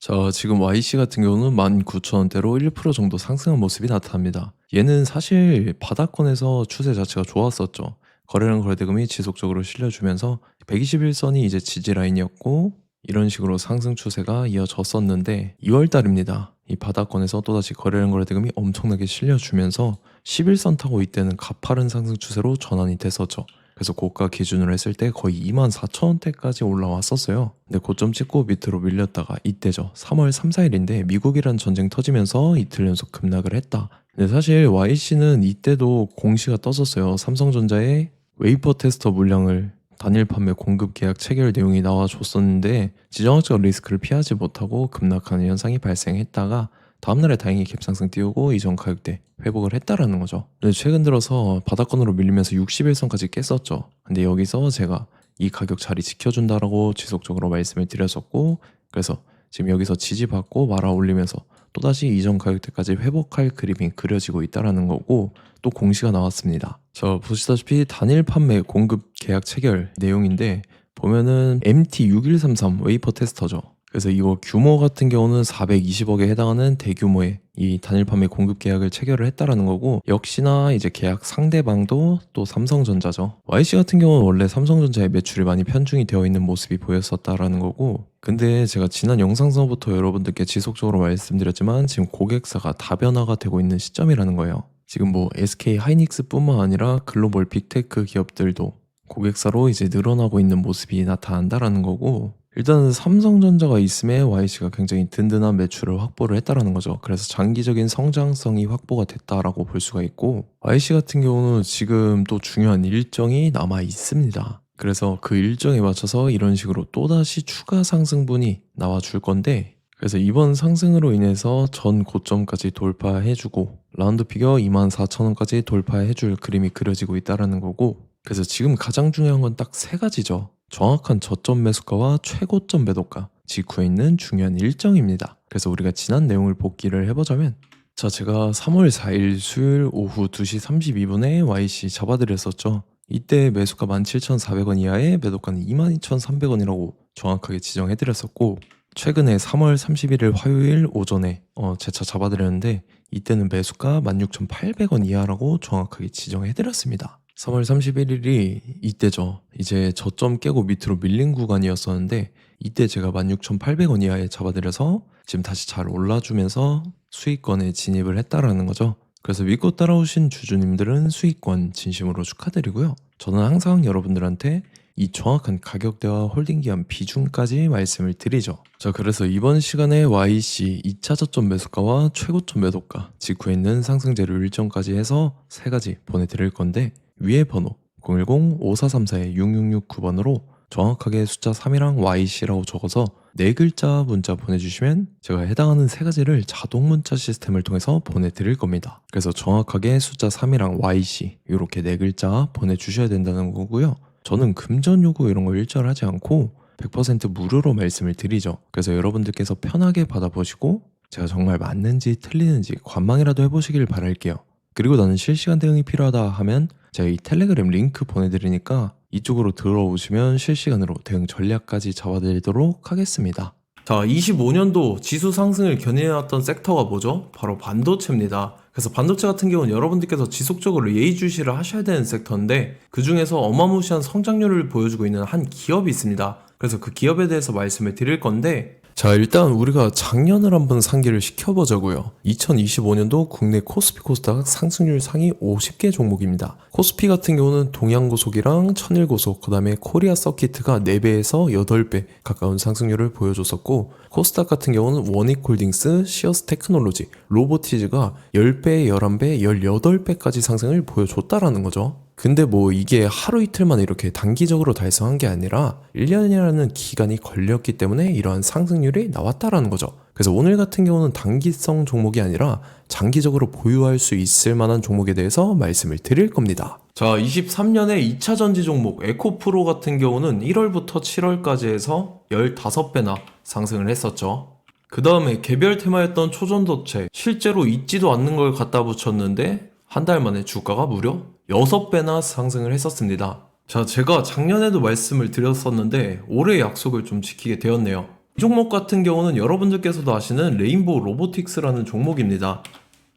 자, 지금 YC 같은 경우는 19,000원대로 1% 정도 상승한 모습이 나타납니다. 얘는 사실 바닥권에서 추세 자체가 좋았었죠. 거래량 거래대금이 지속적으로 실려주면서 121선이 이제 지지 라인이었고 이런 식으로 상승 추세가 이어졌었는데 2월 달입니다. 이 바닥권에서 또다시 거래량 거래대금이 엄청나게 실려주면서 11선 타고 이때는 가파른 상승 추세로 전환이 됐었죠. 그래서 고가 기준으로 했을 때 거의 24,000원대까지 올라왔었어요. 근데 고점 찍고 밑으로 밀렸다가 이때죠. 3월 3, 4일인데 미국이란 전쟁 터지면서 이틀 연속 급락을 했다. 근데 사실 YC는 이때도 공시가 떴었어요. 삼성전자의 웨이퍼 테스터 물량을 단일 판매 공급 계약 체결 내용이 나와줬었는데 지정학적 리스크를 피하지 못하고 급락하는 현상이 발생했다가 다음날에 다행히 갭상승 띄우고 이전 가격대 회복을 했다라는 거죠. 근데 최근 들어서 바닥권으로 밀리면서 61선까지 깼었죠. 근데 여기서 제가 이 가격 자리 지켜준다라고 지속적으로 말씀을 드렸었고, 그래서 지금 여기서 지지받고 말아 올리면서 또다시 이전 가격대까지 회복할 그림이 그려지고 있다라는 거고, 또 공시가 나왔습니다. 자, 보시다시피 단일 판매 공급 계약 체결 내용인데 보면은 MT6133 웨이퍼 테스터죠. 그래서 이거 규모 같은 경우는 420억에 해당하는 대규모의 이 단일 판매 공급 계약을 체결을 했다라는 거고, 역시나 이제 계약 상대방도 또 삼성전자죠. YC 같은 경우는 원래 삼성전자의 매출이 많이 편중이 되어 있는 모습이 보였었다라는 거고, 근데 제가 지난 영상서부터 여러분들께 지속적으로 말씀드렸지만 지금 고객사가 다변화가 되고 있는 시점이라는 거예요. 지금 뭐 SK 하이닉스뿐만 아니라 글로벌 빅테크 기업들도 고객사로 이제 늘어나고 있는 모습이 나타난다라는 거고, 일단은 삼성전자가 있음에 YC가 굉장히 든든한 매출을 확보를 했다라는 거죠. 그래서 장기적인 성장성이 확보가 됐다라고 볼 수가 있고, YC 같은 경우는 지금 또 중요한 일정이 남아 있습니다. 그래서 그 일정에 맞춰서 이런 식으로 또다시 추가 상승분이 나와줄 건데, 그래서 이번 상승으로 인해서 전 고점까지 돌파해주고 라운드 피겨 24,000원까지 돌파해줄 그림이 그려지고 있다라는 거고, 그래서 지금 가장 중요한 건 딱 세 가지죠. 정확한 저점 매수가와 최고점 매도가, 직후에 있는 중요한 일정입니다. 그래서 우리가 지난 내용을 복기를 해보자면, 자, 제가 3월 4일 수요일 오후 2시 32분에 YC 잡아드렸었죠. 이때 매수가 17,400원 이하에 매도가는 22,300원이라고 정확하게 지정해드렸었고, 최근에 3월 31일 화요일 오전에 제 차 잡아드렸는데 이때는 매수가 16,800원 이하라고 정확하게 지정해드렸습니다. 3월 31일이 이때죠. 이제 저점 깨고 밑으로 밀린 구간이었었는데 이때 제가 16,800원 이하에 잡아드려서 지금 다시 잘 올라주면서 수익권에 진입을 했다라는 거죠. 그래서 믿고 따라오신 주주님들은 수익권 진심으로 축하드리고요. 저는 항상 여러분들한테 이 정확한 가격대와 홀딩 기한 비중까지 말씀을 드리죠. 자, 그래서 이번 시간에 YC 2차 저점 매수가와 최고점 매도가, 직후에 있는 상승재료 일정까지 해서 세 가지 보내드릴 건데, 위에 번호 010-5434-6669번으로 정확하게 숫자 3이랑 YC라고 적어서 네 글자 문자 보내주시면 제가 해당하는 세 가지를 자동 문자 시스템을 통해서 보내드릴 겁니다. 그래서 정확하게 숫자 3이랑 YC 이렇게 네 글자 보내주셔야 된다는 거고요. 저는 금전 요구 이런 거 일절하지 않고 100% 무료로 말씀을 드리죠. 그래서 여러분들께서 편하게 받아보시고 제가 정말 맞는지 틀리는지 관망이라도 해보시길 바랄게요. 그리고 나는 실시간 대응이 필요하다 하면 제가 이 텔레그램 링크 보내드리니까 이쪽으로 들어오시면 실시간으로 대응 전략까지 잡아드리도록 하겠습니다. 자, 25년도 지수 상승을 견인해왔던 섹터가 뭐죠? 바로 반도체입니다. 그래서 반도체 같은 경우는 여러분들께서 지속적으로 예의주시를 하셔야 되는 섹터인데, 그 중에서 어마무시한 성장률을 보여주고 있는 한 기업이 있습니다. 그래서 그 기업에 대해서 말씀을 드릴 건데, 자, 일단 우리가 작년을 한번 상기를 시켜보자고요. 2025년도 국내 코스피 코스닥 상승률 상위 50개 종목입니다. 코스피 같은 경우는 동양고속이랑 천일고속, 그 다음에 코리아 서키트가 4배에서 8배 가까운 상승률을 보여줬었고, 코스닥 같은 경우는 원익홀딩스, 시어스 테크놀로지, 로보티즈가 10배, 11배, 18배까지 상승을 보여줬다라는 거죠. 근데 뭐 이게 하루 이틀만 이렇게 단기적으로 달성한 게 아니라 1년이라는 기간이 걸렸기 때문에 이러한 상승률이 나왔다라는 거죠. 그래서 오늘 같은 경우는 단기성 종목이 아니라 장기적으로 보유할 수 있을 만한 종목에 대해서 말씀을 드릴 겁니다. 자, 23년에 2차 전지 종목 에코프로 같은 경우는 1월부터 7월까지 해서 15배나 상승을 했었죠. 그 다음에 개별 테마였던 초전도체, 실제로 있지도 않는 걸 갖다 붙였는데 한 달 만에 주가가 무려 6배나 상승을 했었습니다. 자, 제가 작년에도 말씀을 드렸었는데 올해 약속을 좀 지키게 되었네요. 이 종목 같은 경우는 여러분들께서도 아시는 레인보우 로보틱스라는 종목입니다.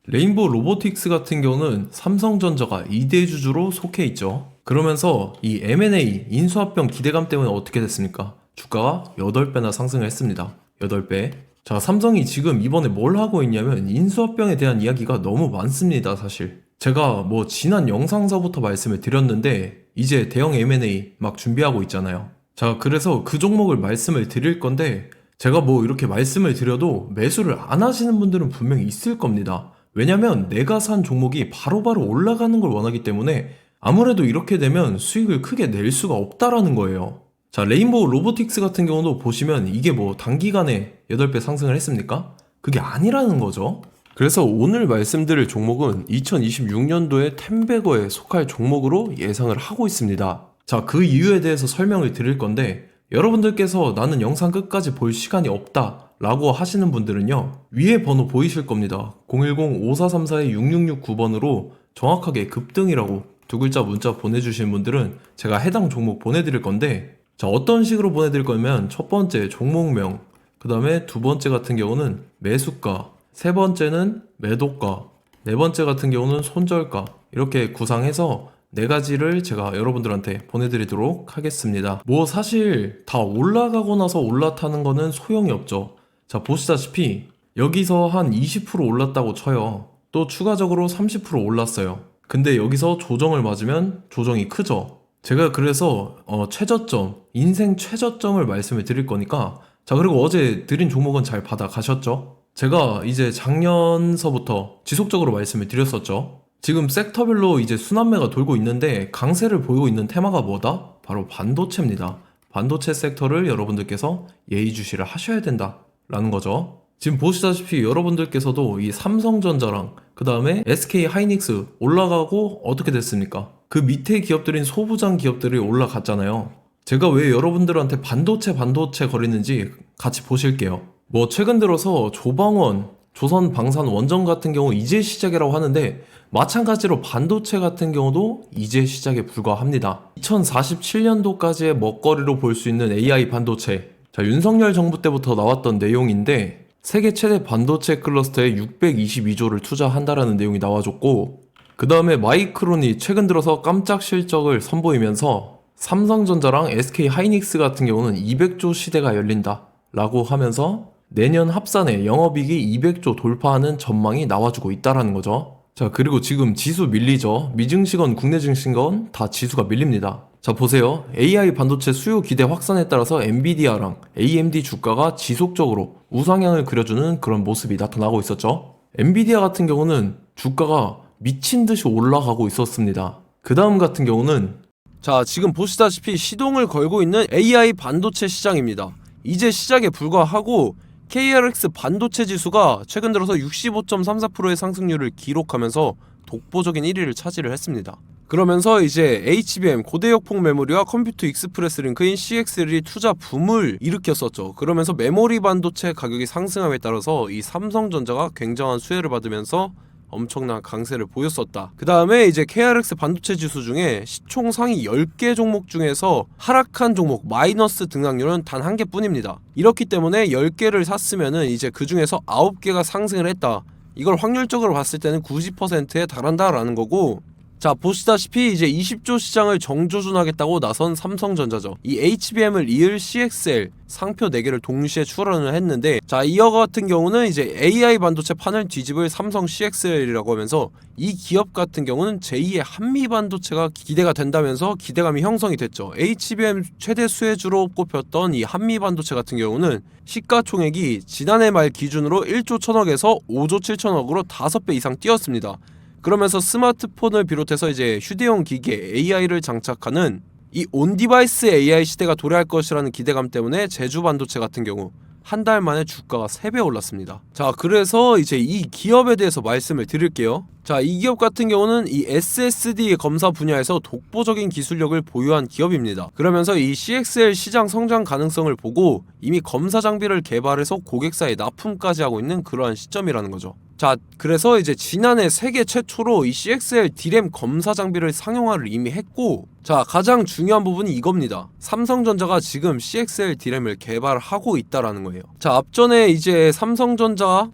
레인보우 로보틱스 같은 경우는 삼성전자가 2대 주주로 속해 있죠. 그러면서 이 M&A 인수합병 기대감 때문에 어떻게 됐습니까? 주가가 8배나 상승을 했습니다. 8배. 자, 삼성이 지금 이번에 뭘 하고 있냐면 인수합병에 대한 이야기가 너무 많습니다, 사실. 제가 뭐 지난 영상서부터 말씀을 드렸는데 이제 대형 M&A 막 준비하고 있잖아요. 자, 그래서 그 종목을 말씀을 드릴 건데 제가 뭐 이렇게 말씀을 드려도 매수를 안 하시는 분들은 분명히 있을 겁니다. 왜냐면 내가 산 종목이 바로바로 올라가는 걸 원하기 때문에 아무래도 이렇게 되면 수익을 크게 낼 수가 없다라는 거예요. 자, 레인보우 로보틱스 같은 경우도 보시면 이게 뭐 단기간에 8배 상승을 했습니까? 그게 아니라는 거죠. 그래서 오늘 말씀드릴 종목은 2026년도에 텐베거에 속할 종목으로 예상을 하고 있습니다. 자, 그 이유에 대해서 설명을 드릴 건데 여러분들께서 나는 영상 끝까지 볼 시간이 없다 라고 하시는 분들은요, 위에 번호 보이실 겁니다. 010-5434-6669번으로 정확하게 급등이라고 두 글자 문자 보내주신 분들은 제가 해당 종목 보내드릴 건데, 자, 어떤 식으로 보내드릴 거냐면 첫 번째 종목명, 그 다음에 두 번째 같은 경우는 매수가, 세 번째는 매도가, 네 번째 같은 경우는 손절가, 이렇게 구상해서 네 가지를 제가 여러분들한테 보내드리도록 하겠습니다. 뭐 사실 다 올라가고 나서 올라타는 거는 소용이 없죠. 자, 보시다시피 여기서 한 20% 올랐다고 쳐요. 또 추가적으로 30% 올랐어요. 근데 여기서 조정을 맞으면 조정이 크죠. 제가 그래서 최저점, 인생 최저점을 말씀을 드릴 거니까, 자, 그리고 어제 드린 종목은 잘 받아가셨죠? 제가 이제 작년서부터 지속적으로 말씀을 드렸었죠. 지금 섹터별로 이제 순환매가 돌고 있는데 강세를 보이고 있는 테마가 뭐다? 바로 반도체입니다. 반도체 섹터를 여러분들께서 예의주시를 하셔야 된다라는 거죠. 지금 보시다시피 여러분들께서도 이 삼성전자랑 그 다음에 SK 하이닉스 올라가고 어떻게 됐습니까? 그 밑에 기업들인 소부장 기업들이 올라갔잖아요. 제가 왜 여러분들한테 반도체 거리는지 같이 보실게요. 뭐 최근 들어서 조방원, 조선방산원전 같은 경우 이제 시작이라고 하는데 마찬가지로 반도체 같은 경우도 이제 시작에 불과합니다. 2047년도까지의 먹거리로 볼 수 있는 AI 반도체. 자, 윤석열 정부 때부터 나왔던 내용인데 세계 최대 반도체 클러스터에 622조를 투자한다라는 내용이 나와줬고, 그 다음에 마이크론이 최근 들어서 깜짝 실적을 선보이면서 삼성전자랑 SK 하이닉스 같은 경우는 200조 시대가 열린다 라고 하면서 내년 합산에 영업이익이 200조 돌파하는 전망이 나와주고 있다라는 거죠. 자, 그리고 지금 지수 밀리죠. 미증시건 국내 증시건 다 지수가 밀립니다. 자, 보세요. AI 반도체 수요 기대 확산에 따라서 엔비디아랑 AMD 주가가 지속적으로 우상향을 그려주는 그런 모습이 나타나고 있었죠. 엔비디아 같은 경우는 주가가 미친 듯이 올라가고 있었습니다. 그 다음 같은 경우는, 자, 지금 보시다시피 시동을 걸고 있는 AI 반도체 시장입니다. 이제 시작에 불과하고 KRX 반도체 지수가 최근 들어서 65.34%의 상승률을 기록하면서 독보적인 1위를 차지를 했습니다. 그러면서 이제 HBM 고대역폭 메모리와 컴퓨터 익스프레스 링크인 CXL이 투자 붐을 일으켰었죠. 그러면서 메모리 반도체 가격이 상승함에 따라서 이 삼성전자가 굉장한 수혜를 받으면서 엄청난 강세를 보였었다. 그 다음에 이제 KRX 반도체 지수 중에 시총 상위 10개 종목 중에서 하락한 종목 마이너스 등락률은 단 1개뿐입니다. 이렇기 때문에 10개를 샀으면은 이제 그 중에서 9개가 상승을 했다. 이걸 확률적으로 봤을 때는 90%에 달한다라는 거고, 자, 보시다시피 이제 20조 시장을 정조준하겠다고 나선 삼성전자죠. 이 HBM을 이을 CXL 상표 4개를 동시에 출원을 했는데, 자, 이어 같은 경우는 이제 AI 반도체 판을 뒤집을 삼성 CXL이라고 하면서 이 기업 같은 경우는 제2의 한미 반도체가 기대가 된다면서 기대감이 형성이 됐죠. HBM 최대 수혜주로 꼽혔던 이 한미 반도체 같은 경우는 시가총액이 지난해 말 기준으로 1조 1000억에서 5조 7천억으로 5배 이상 뛰었습니다. 그러면서 스마트폰을 비롯해서 이제 휴대용 기기에 AI를 장착하는 이 온디바이스 AI 시대가 도래할 것이라는 기대감 때문에 제주 반도체 같은 경우 한 달 만에 주가가 3배 올랐습니다. 자, 그래서 이제 이 기업에 대해서 말씀을 드릴게요. 자, 이 기업 같은 경우는 이 SSD 검사 분야에서 독보적인 기술력을 보유한 기업입니다. 그러면서 이 CXL 시장 성장 가능성을 보고 이미 검사 장비를 개발해서 고객사에 납품까지 하고 있는 그러한 시점이라는 거죠. 자, 그래서 이제 지난해 세계 최초로 이 CXL D램 검사 장비를 상용화를 이미 했고, 자, 가장 중요한 부분이 이겁니다. 삼성전자가 지금 CXL D램을 개발하고 있다라는 거예요. 자, 앞전에 이제 삼성전자가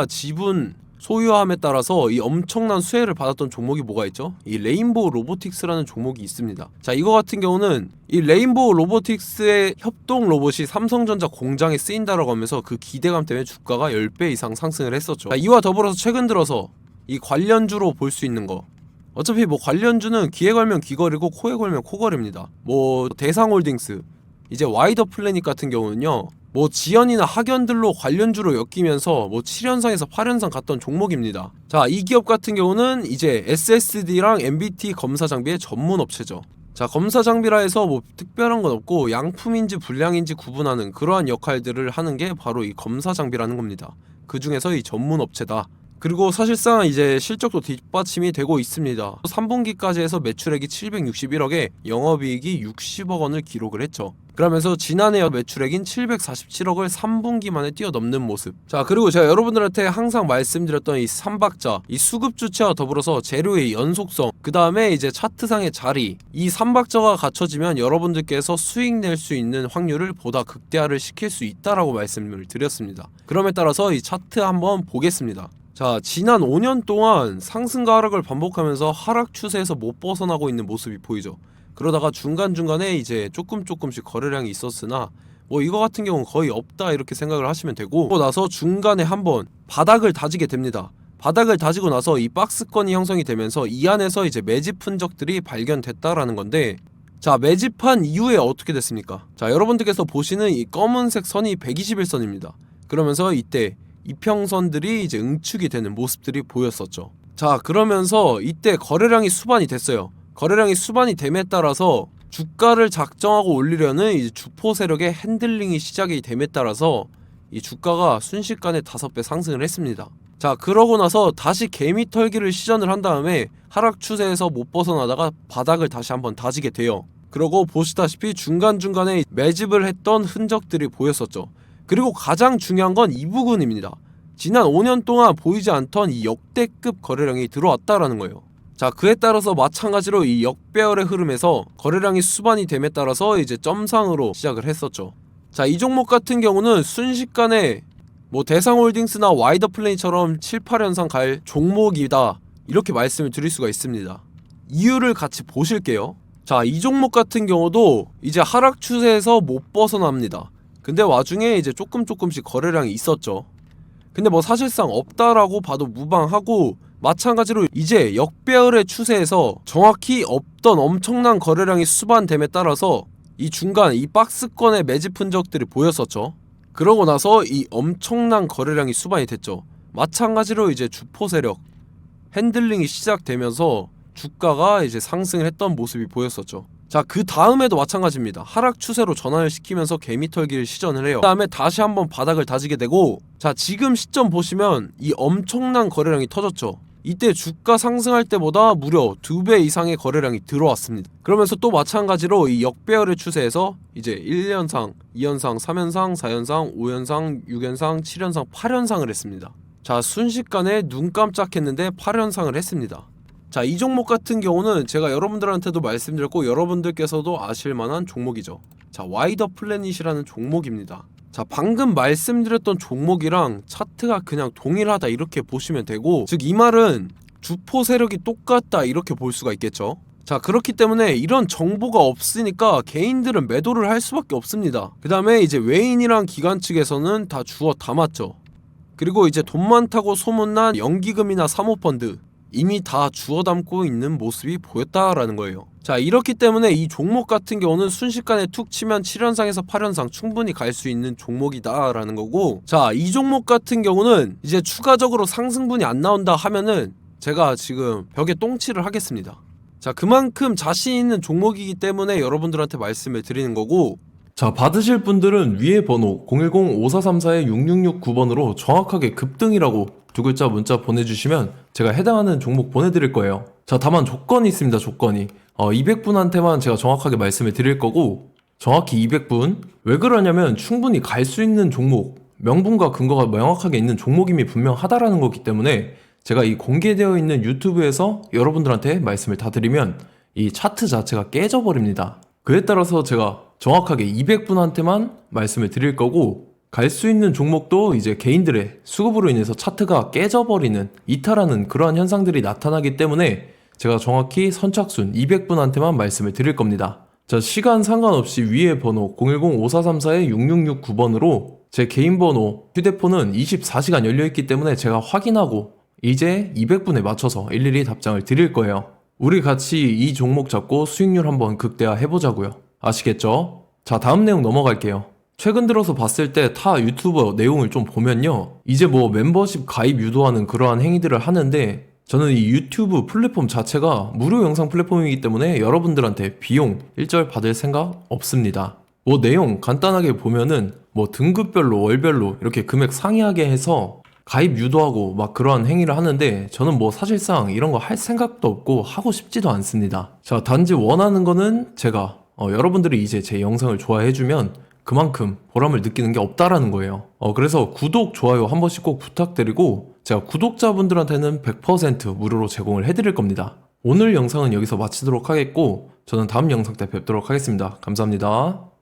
지분 소유함에 따라서 이 엄청난 수혜를 받았던 종목이 뭐가 있죠? 이 레인보우 로보틱스라는 종목이 있습니다. 자, 이거 같은 경우는 이 레인보우 로보틱스의 협동 로봇이 삼성전자 공장에 쓰인다라고 하면서 그 기대감 때문에 주가가 10배 이상 상승을 했었죠. 자, 이와 더불어서 최근 들어서 이 관련주로 볼 수 있는 거, 어차피 뭐 관련주는 귀에 걸면 귀걸이고 코에 걸면 코걸입니다. 뭐 대상홀딩스, 이제 와이더 플래닛 같은 경우는요, 뭐 지연이나 학연들로 관련주로 엮이면서 뭐 7연상에서 8연상 갔던 종목입니다. 자, 이 기업 같은 경우는 이제 SSD랑 MBT 검사 장비의 전문 업체죠. 자, 검사 장비라 해서 뭐 특별한 건 없고 양품인지 불량인지 구분하는 그러한 역할들을 하는 게 바로 이 검사 장비라는 겁니다. 그 중에서 이 전문 업체다. 그리고 사실상 이제 실적도 뒷받침이 되고 있습니다. 3분기까지 해서 매출액이 761억에 영업이익이 60억 원을 기록을 했죠. 그러면서 지난해 매출액인 747억을 3분기 만에 뛰어넘는 모습. 자, 그리고 제가 여러분들한테 항상 말씀드렸던 이 3박자, 이 수급 주체와 더불어서 재료의 연속성, 그 다음에 이제 차트상의 자리, 이 3박자가 갖춰지면 여러분들께서 수익 낼 수 있는 확률을 보다 극대화를 시킬 수 있다라고 말씀을 드렸습니다. 그럼에 따라서 이 차트 한번 보겠습니다. 자, 지난 5년 동안 상승과 하락을 반복하면서 하락 추세에서 못 벗어나고 있는 모습이 보이죠. 그러다가 중간중간에 이제 조금씩 거래량이 있었으나 뭐 이거 같은 경우는 거의 없다 이렇게 생각을 하시면 되고, 그러고 나서 중간에 한번 바닥을 다지게 됩니다. 바닥을 다지고 나서 이 박스권이 형성이 되면서 이 안에서 이제 매집 흔적들이 발견됐다라는 건데, 자, 매집한 이후에 어떻게 됐습니까? 자, 여러분들께서 보시는 이 검은색 선이 121선입니다. 그러면서 이때 이평선들이 이제 응축이 되는 모습들이 보였었죠. 자, 그러면서 이때 거래량이 수반이 됐어요. 거래량이 수반이 됨에 따라서 주가를 작정하고 올리려는 이제 주포 세력의 핸들링이 시작이 됨에 따라서 이 주가가 순식간에 5배 상승을 했습니다. 자, 그러고 나서 다시 개미 털기를 시전을 한 다음에 하락 추세에서 못 벗어나다가 바닥을 다시 한번 다지게 돼요. 그러고 보시다시피 중간중간에 매집을 했던 흔적들이 보였었죠. 그리고 가장 중요한 건 이 부분입니다. 지난 5년 동안 보이지 않던 이 역대급 거래량이 들어왔다라는 거예요. 자, 그에 따라서 마찬가지로 이 역배열의 흐름에서 거래량이 수반이 됨에 따라서 이제 점상으로 시작을 했었죠. 자, 이 종목 같은 경우는 순식간에 뭐 대상홀딩스나 와이더 플레이처럼 7, 8연상 갈 종목이다 이렇게 말씀을 드릴 수가 있습니다. 이유를 같이 보실게요. 자, 이 종목 같은 경우도 이제 하락 추세에서 못 벗어납니다. 근데 와중에 이제 조금씩 거래량이 있었죠. 근데 뭐 사실상 없다라고 봐도 무방하고, 마찬가지로 이제 역배열의 추세에서 정확히 없던 엄청난 거래량이 수반됨에 따라서 이 중간 이 박스권의 매집 흔적들이 보였었죠. 그러고 나서 이 엄청난 거래량이 수반이 됐죠. 마찬가지로 이제 주포 세력 핸들링이 시작되면서 주가가 이제 상승을 했던 모습이 보였었죠. 자, 그 다음에도 마찬가지입니다. 하락 추세로 전환을 시키면서 개미 털기를 시전을 해요. 그 다음에 다시 한번 바닥을 다지게 되고, 자, 지금 시점 보시면 이 엄청난 거래량이 터졌죠. 이때 주가 상승할 때보다 무려 2배 이상의 거래량이 들어왔습니다. 그러면서 또 마찬가지로 이 역배열의 추세에서 이제 1연상, 2연상, 3연상, 4연상, 5연상, 6연상, 7연상, 8연상을 했습니다. 자, 순식간에 눈 깜짝했는데 8연상을 했습니다. 자, 이 종목 같은 경우는 제가 여러분들한테도 말씀드렸고 여러분들께서도 아실만한 종목이죠. 자, 와이더 플래닛이라는 종목입니다. 자, 방금 말씀드렸던 종목이랑 차트가 그냥 동일하다 이렇게 보시면 되고, 즉 이 말은 주포 세력이 똑같다 이렇게 볼 수가 있겠죠. 자, 그렇기 때문에 이런 정보가 없으니까 개인들은 매도를 할 수밖에 없습니다. 그 다음에 이제 외인이랑 기관 측에서는 다 주워 담았죠. 그리고 이제 돈 많다고 소문난 연기금이나 사모펀드 이미 다 주워 담고 있는 모습이 보였다라는 거예요. 자, 이렇기 때문에 이 종목 같은 경우는 순식간에 툭 치면 7연상에서 8연상 충분히 갈 수 있는 종목이다 라는 거고, 자, 이 종목 같은 경우는 이제 추가적으로 상승분이 안 나온다 하면은 제가 지금 벽에 똥칠을 하겠습니다. 자, 그만큼 자신 있는 종목이기 때문에 여러분들한테 말씀을 드리는 거고, 자, 받으실 분들은 위에 번호 010-5434-6669번으로 정확하게 급등이라고 두 글자 문자 보내주시면 제가 해당하는 종목 보내드릴 거예요. 자, 다만 조건이 있습니다. 조건이 200분한테만 제가 정확하게 말씀을 드릴 거고, 정확히 200분. 왜 그러냐면 충분히 갈 수 있는 종목, 명분과 근거가 명확하게 있는 종목임이 분명하다라는 거기 때문에 제가 이 공개되어 있는 유튜브에서 여러분들한테 말씀을 다 드리면 이 차트 자체가 깨져버립니다. 그에 따라서 제가 정확하게 200분한테만 말씀을 드릴 거고, 갈 수 있는 종목도 이제 개인들의 수급으로 인해서 차트가 깨져버리는, 이탈하는 그러한 현상들이 나타나기 때문에 제가 정확히 선착순 200분한테만 말씀을 드릴 겁니다. 자, 시간 상관없이 위에 번호 010-5434-6669번으로 제 개인 번호, 휴대폰은 24시간 열려있기 때문에 제가 확인하고 이제 200분에 맞춰서 일일이 답장을 드릴 거예요. 우리 같이 이 종목 잡고 수익률 한번 극대화 해보자고요. 아시겠죠? 자, 다음 내용 넘어갈게요. 최근 들어서 봤을 때 타 유튜버 내용을 좀 보면요, 이제 뭐 멤버십 가입 유도하는 그러한 행위들을 하는데, 저는 이 유튜브 플랫폼 자체가 무료 영상 플랫폼이기 때문에 여러분들한테 비용 일절 받을 생각 없습니다. 뭐 내용 간단하게 보면은 뭐 등급별로 월별로 이렇게 금액 상이하게 해서 가입 유도하고 막 그러한 행위를 하는데, 저는 뭐 사실상 이런 거 할 생각도 없고 하고 싶지도 않습니다. 자, 단지 원하는 거는 제가 여러분들이 이제 제 영상을 좋아해주면 그만큼 보람을 느끼는 게 없다라는 거예요. 그래서 구독, 좋아요 한 번씩 꼭 부탁드리고, 제가 구독자분들한테는 100% 무료로 제공을 해드릴 겁니다. 오늘 영상은 여기서 마치도록 하겠고, 저는 다음 영상 때 뵙도록 하겠습니다. 감사합니다.